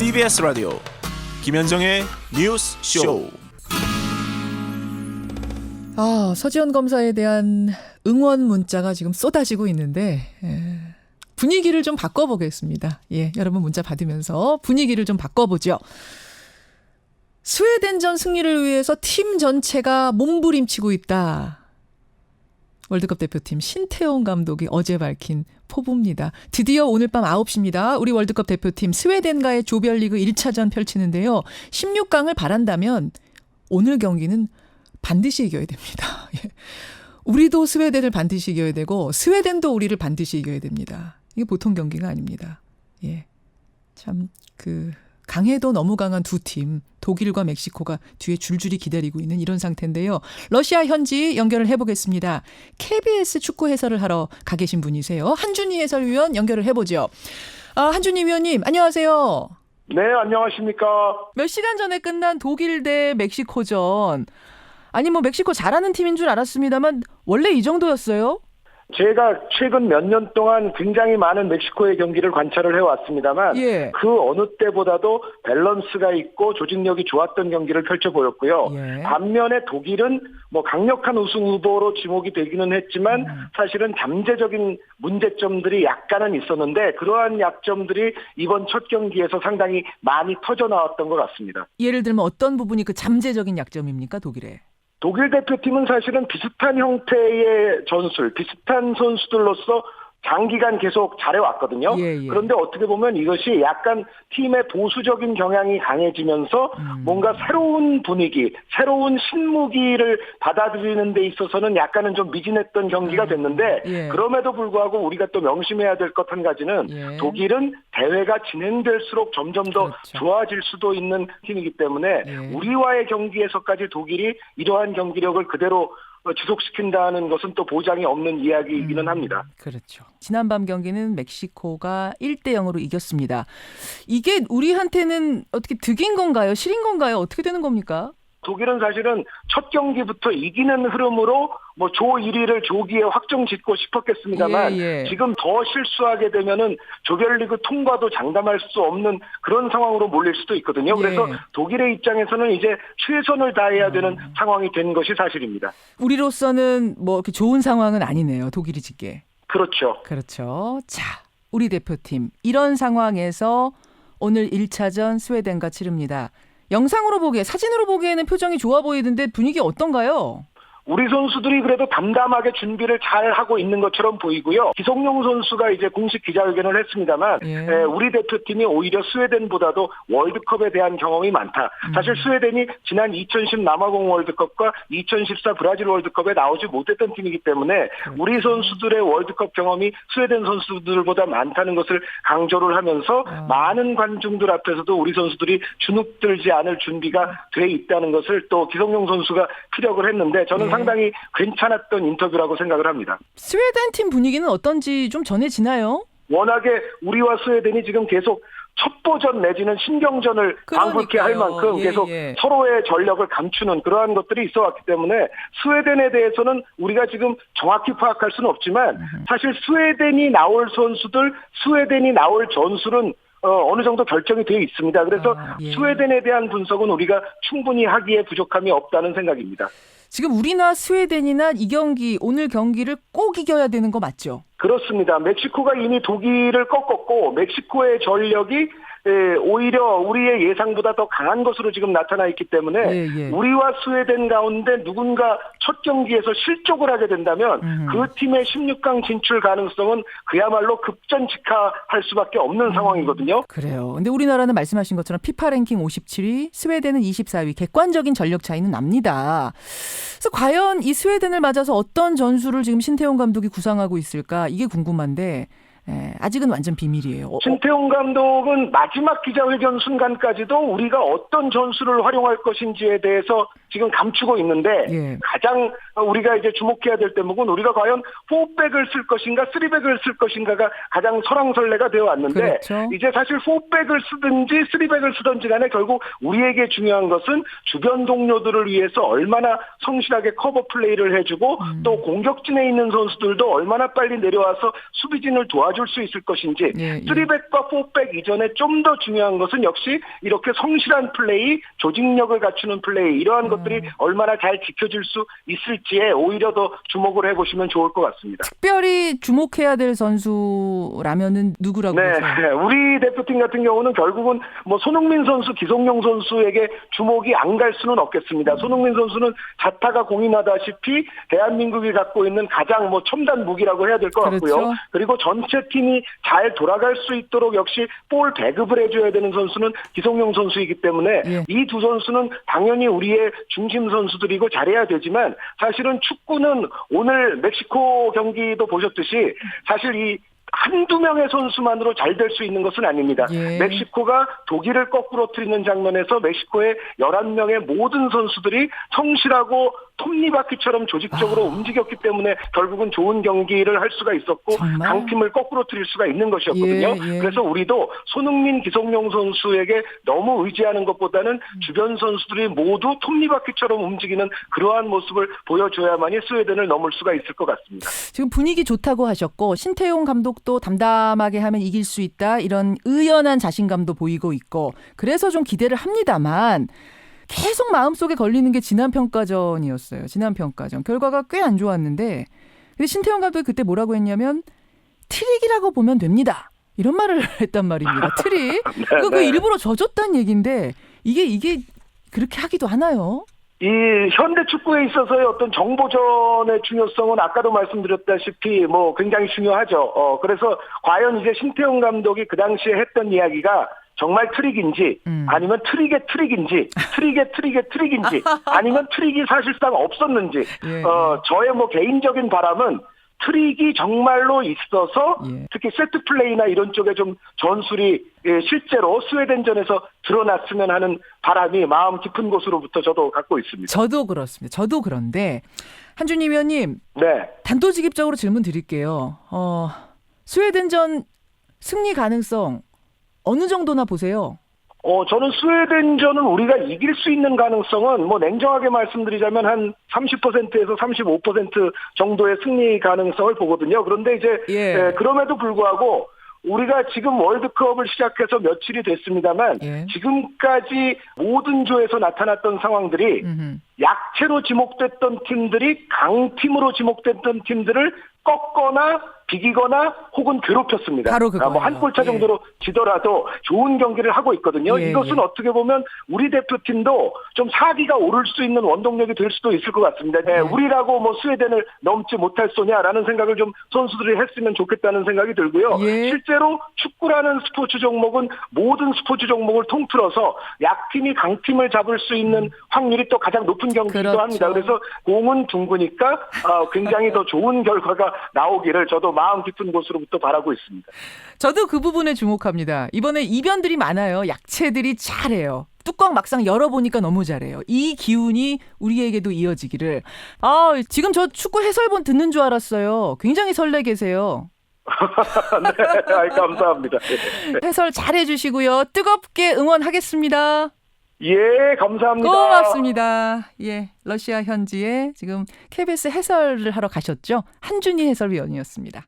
CBS 라디오 김현정의 뉴스 쇼. 서지현 검사에 대한 응원 문자가 지금 쏟아지고 있는데 분위기를 좀 바꿔보겠습니다. 여러분 문자 받으면서 분위기를 좀 바꿔보죠. 스웨덴전 승리를 위해서 팀 전체가 몸부림치고 있다. 월드컵 대표팀 신태용 감독이 어제 밝힌 포부입니다. 드디어 오늘 밤 9시입니다. 우리 월드컵 대표팀 스웨덴과의 조별리그 1차전 펼치는데요. 16강을 바란다면 오늘 경기는 반드시 이겨야 됩니다. 우리도 스웨덴을 반드시 이겨야 되고 스웨덴도 우리를 반드시 이겨야 됩니다. 이게 보통 경기가 아닙니다. 참 강해도 너무 강한 두 팀, 독일과 멕시코가 뒤에 줄줄이 기다리고 있는 이런 상태인데요. 러시아 현지 연결을 해보겠습니다. KBS 축구 해설을 하러 가 계신 분이세요. 한준희 해설위원 연결을 해보죠. 한준희 위원님, 안녕하세요. 네, 안녕하십니까. 몇 시간 전에 끝난 독일 대 멕시코전. 아니 멕시코 잘하는 팀인 줄 알았습니다만 원래 이 정도였어요? 제가 최근 몇 년 동안 굉장히 많은 멕시코의 경기를 관찰을 해왔습니다만 그 어느 때보다도 밸런스가 있고 조직력이 좋았던 경기를 펼쳐 보였고요. 반면에 독일은 강력한 우승 후보로 지목이 되기는 했지만 사실은 잠재적인 문제점들이 약간은 있었는데 그러한 약점들이 이번 첫 경기에서 상당히 많이 터져 나왔던 것 같습니다. 예를 들면 어떤 부분이 그 잠재적인 약점입니까, 독일의? 독일 대표팀은 사실은 비슷한 형태의 전술, 비슷한 선수들로서 장기간 계속 잘해왔거든요. 그런데 어떻게 보면 이것이 약간 팀의 보수적인 경향이 강해지면서 뭔가 새로운 분위기, 새로운 신무기를 받아들이는 데 있어서는 약간은 좀 미진했던 경기가 됐는데 그럼에도 불구하고 우리가 또 명심해야 될 것 한 가지는 독일은 대회가 진행될수록 점점 더 좋아질 수도 있는 팀이기 때문에 우리와의 경기에서까지 독일이 이러한 경기력을 그대로 지속시킨다는 것은 또 보장이 없는 이야기이기는 합니다. 그렇죠. 지난밤 경기는 멕시코가 1대0으로 이겼습니다. 이게 우리한테는 어떻게 득인 건가요? 실인 건가요? 어떻게 되는 겁니까? 독일은 사실은 첫 경기부터 이기는 흐름으로 조 1위를 조기에 확정짓고 싶었겠습니다만 지금 더 실수하게 되면은 조별리그 통과도 장담할 수 없는 그런 상황으로 몰릴 수도 있거든요. 그래서 독일의 입장에서는 이제 최선을 다해야 되는 상황이 된 것이 사실입니다. 우리로서는 이렇게 좋은 상황은 아니네요. 독일이 짓게. 그렇죠. 자, 우리 대표팀 이런 상황에서 오늘 1차전 스웨덴과 치릅니다. 영상으로 보기에, 사진으로 보기에는 표정이 좋아 보이던데 분위기 어떤가요? 우리 선수들이 그래도 담담하게 준비를 잘 하고 있는 것처럼 보이고요. 기성용 선수가 이제 공식 기자회견을 했습니다만 우리 대표팀이 오히려 스웨덴보다도 월드컵에 대한 경험이 많다. 사실 스웨덴이 지난 2010 남아공 월드컵과 2014 브라질 월드컵에 나오지 못했던 팀이기 때문에 우리 선수들의 월드컵 경험이 스웨덴 선수들보다 많다는 것을 강조를 하면서 많은 관중들 앞에서도 우리 선수들이 주눅들지 않을 준비가 돼 있다는 것을 또 기성용 선수가 피력을 했는데 저는 상당히 괜찮았던 인터뷰라고 생각을 합니다. 스웨덴 팀 분위기는 어떤지 좀 전해지나요? 워낙에 우리와 스웨덴이 지금 계속 첫 보전 내지는 신경전을 방불케 할 만큼 계속 서로의 전력을 감추는 그러한 것들이 있어 왔기 때문에 스웨덴에 대해서는 우리가 지금 정확히 파악할 수는 없지만 사실 스웨덴이 나올 선수들, 스웨덴이 나올 전술은 어느 정도 결정이 되어 있습니다. 그래서 스웨덴에 대한 분석은 우리가 충분히 하기에 부족함이 없다는 생각입니다. 지금 우리나 스웨덴이나 이 경기, 오늘 경기를 꼭 이겨야 되는 거 맞죠? 그렇습니다. 멕시코가 이미 독일을 꺾었고 멕시코의 전력이 오히려 우리의 예상보다 더 강한 것으로 지금 나타나 있기 때문에 우리와 스웨덴 가운데 누군가 첫 경기에서 실족을 하게 된다면 그 팀의 16강 진출 가능성은 그야말로 급전직하할 수밖에 없는 상황이거든요. 그래요. 근데 우리나라는 말씀하신 것처럼 피파 랭킹 57위, 스웨덴은 24위. 객관적인 전력 차이는 납니다. 그래서 과연 이 스웨덴을 맞아서 어떤 전술을 지금 신태용 감독이 구상하고 있을까? 이게 궁금한데 아직은 완전 비밀이에요. 신태용 감독은 마지막 기자회견 순간까지도 우리가 어떤 전술을 활용할 것인지에 대해서 지금 감추고 있는데 예. 가장 우리가 이제 주목해야 될 대목은 우리가 과연 4백을 쓸 것인가 3백을 쓸 것인가가 가장 설왕설래가 되어 왔는데 그렇죠. 이제 사실 4백을 쓰든지 3백을 쓰든지 간에 결국 우리에게 중요한 것은 주변 동료들을 위해서 얼마나 성실하게 커버 플레이를 해주고 또 공격진에 있는 선수들도 얼마나 빨리 내려와서 수비진을 도와줄 수 있을 것인지 예, 예. 3백과 4백 이전에 좀 더 중요한 것은 역시 이렇게 성실한 플레이, 조직력을 갖추는 플레이 이러한 것들이 얼마나 잘 지켜질 수 있을지에 오히려 더 주목을 해보시면 좋을 것 같습니다. 특별히 주목해야 될 선수라면은 누구라고 네, 보세요? 우리 대표팀 같은 경우는 결국은 뭐 손흥민 선수, 기성용 선수에게 주목이 안 갈 수는 없겠습니다. 손흥민 선수는 자타가 공인하다시피 대한민국이 갖고 있는 가장 뭐 첨단 무기라고 해야 될 것 그렇죠. 같고요. 그리고 전체 팀이 잘 돌아갈 수 있도록 역시 볼 배급을 해줘야 되는 선수는 기성용 선수이기 때문에 예. 이 두 선수는 당연히 우리의 중심 선수들이고 잘해야 되지만 사실은 축구는 오늘 멕시코 경기도 보셨듯이 사실 이 한두 명의 선수만으로 잘 될 수 있는 것은 아닙니다. 예. 멕시코가 독일을 거꾸로 트리는 장면에서 멕시코의 11명의 모든 선수들이 성실하고 톱니바퀴처럼 조직적으로 움직였기 때문에 결국은 좋은 경기를 할 수가 있었고 정말? 강팀을 거꾸로 트릴 수가 있는 것이었거든요. 예, 예. 그래서 우리도 손흥민, 기성용 선수에게 너무 의지하는 것보다는 주변 선수들이 모두 톱니바퀴처럼 움직이는 그러한 모습을 보여줘야만이 스웨덴을 넘을 수가 있을 것 같습니다. 지금 분위기 좋다고 하셨고 신태용 감독도 담담하게 하면 이길 수 있다 이런 의연한 자신감도 보이고 있고 그래서 좀 기대를 합니다만 계속 마음속에 걸리는 게 지난 평가전이었어요. 지난 평가전. 결과가 꽤 안 좋았는데 근데 신태용 감독이 그때 뭐라고 했냐면 트릭이라고 보면 됩니다. 이런 말을 했단 말입니다. 트릭. 그 일부러 져줬다는 얘기인데 이게 그렇게 하기도 하나요? 이 현대 축구에 있어서의 어떤 정보전의 중요성은 아까도 말씀드렸다시피 뭐 굉장히 중요하죠. 그래서 과연 이제 신태용 감독이 그 당시에 했던 이야기가 정말 트릭인지 아니면 트릭의 트릭인지 트릭의 트릭인지 아니면 트릭이 사실상 없었는지 예. 저의 뭐 개인적인 바람은 트릭이 정말로 있어서 예. 특히 세트 플레이나 이런 쪽에 좀 전술이 실제로 스웨덴전에서 드러났으면 하는 바람이 마음 깊은 곳으로부터 저도 갖고 있습니다. 저도 그렇습니다. 저도 그런데 한준희 위원님 네. 단도직입적으로 질문 드릴게요. 스웨덴전 승리 가능성 어느 정도나 보세요? 저는 스웨덴전은 우리가 이길 수 있는 가능성은 뭐 냉정하게 말씀드리자면 한 30%에서 35% 정도의 승리 가능성을 보거든요. 그런데 이제 예. 그럼에도 불구하고 우리가 지금 월드컵을 시작해서 며칠이 됐습니다만 예. 지금까지 모든 조에서 나타났던 상황들이 약체로 지목됐던 팀들이 강팀으로 지목됐던 팀들을 꺾거나 비기거나 혹은 괴롭혔습니다. 바로 그거예요. 뭐 한 골차 예. 정도로 지더라도 좋은 경기를 하고 있거든요. 예, 이것은 예. 어떻게 보면 우리 대표팀도 좀 사기가 오를 수 있는 원동력이 될 수도 있을 것 같습니다. 네, 우리라고 뭐 스웨덴을 넘지 못할 소냐라는 생각을 좀 선수들이 했으면 좋겠다는 생각이 들고요. 예. 실제로 축구라는 스포츠 종목은 모든 스포츠 종목을 통틀어서 약팀이 강팀을 잡을 수 있는 확률이 또 가장 높은 경기이기도 그렇죠. 합니다. 그래서 공은 둥그니까 굉장히 더 좋은 결과가 나오기를 저도 마음 깊은 곳으로부터 바라고 있습니다. 저도 그 부분에 주목합니다. 이번에 이변들이 많아요. 약체들이 잘해요. 뚜껑 막상 열어보니까 너무 잘해요. 이 기운이 우리에게도 이어지기를. 지금 저 축구 해설본 듣는 줄 알았어요. 굉장히 설레 계세요. 네, 감사합니다. 해설 잘해주시고요. 뜨겁게 응원하겠습니다. 예, 감사합니다. 고맙습니다. 예, 러시아 현지에 지금 KBS 해설을 하러 가셨죠? 한준희 해설위원이었습니다.